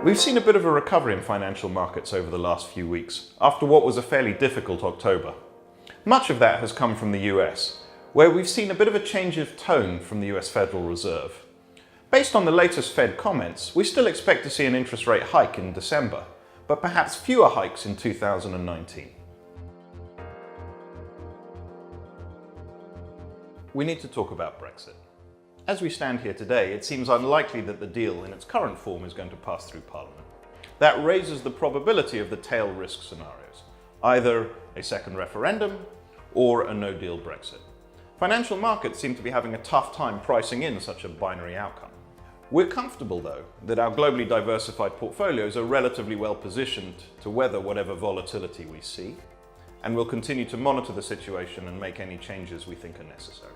We've seen a bit of a recovery in financial markets over the last few weeks, after what was a fairly difficult October. Much of that has come from the US, where we've seen a bit of a change of tone from the US Federal Reserve. Based on the latest Fed comments, we still expect to see an interest rate hike in December, but perhaps fewer hikes in 2019. We need to talk about Brexit. As we stand here today, it seems unlikely that the deal in its current form is going to pass through Parliament. That raises the probability of the tail risk scenarios, either a second referendum or a no-deal Brexit. Financial markets seem to be having a tough time pricing in such a binary outcome. We're comfortable, though, that our globally diversified portfolios are relatively well positioned to weather whatever volatility we see, and we'll continue to monitor the situation and make any changes we think are necessary.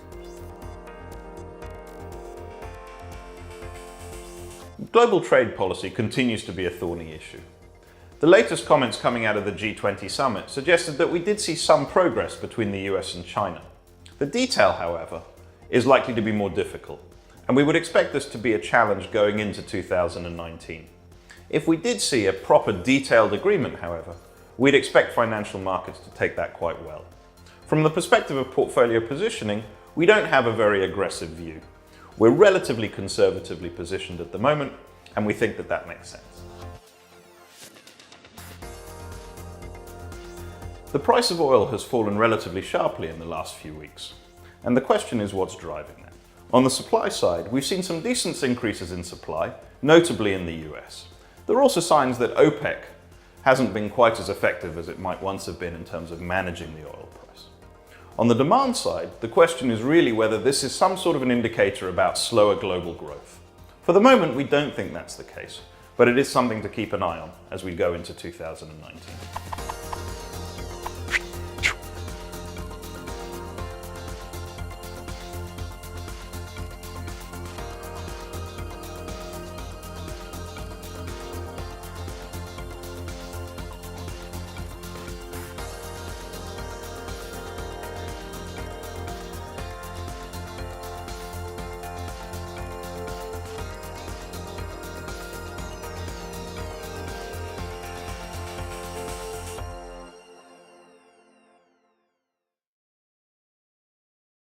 Global trade policy continues to be a thorny issue. The latest comments coming out of the G20 summit suggested that we did see some progress between the US and China. The detail, however, is likely to be more difficult, and we would expect this to be a challenge going into 2019. If we did see a proper detailed agreement, however, we'd expect financial markets to take that quite well. From the perspective of portfolio positioning, we don't have a very aggressive view. We're relatively conservatively positioned at the moment, and we think that that makes sense. The price of oil has fallen relatively sharply in the last few weeks, and the question is what's driving that. On the supply side, we've seen some decent increases in supply, notably in the US. There are also signs that OPEC hasn't been quite as effective as it might once have been in terms of managing the oil price. On the demand side, the question is really whether this is some sort of an indicator about slower global growth. For the moment, we don't think that's the case, but it is something to keep an eye on as we go into 2019.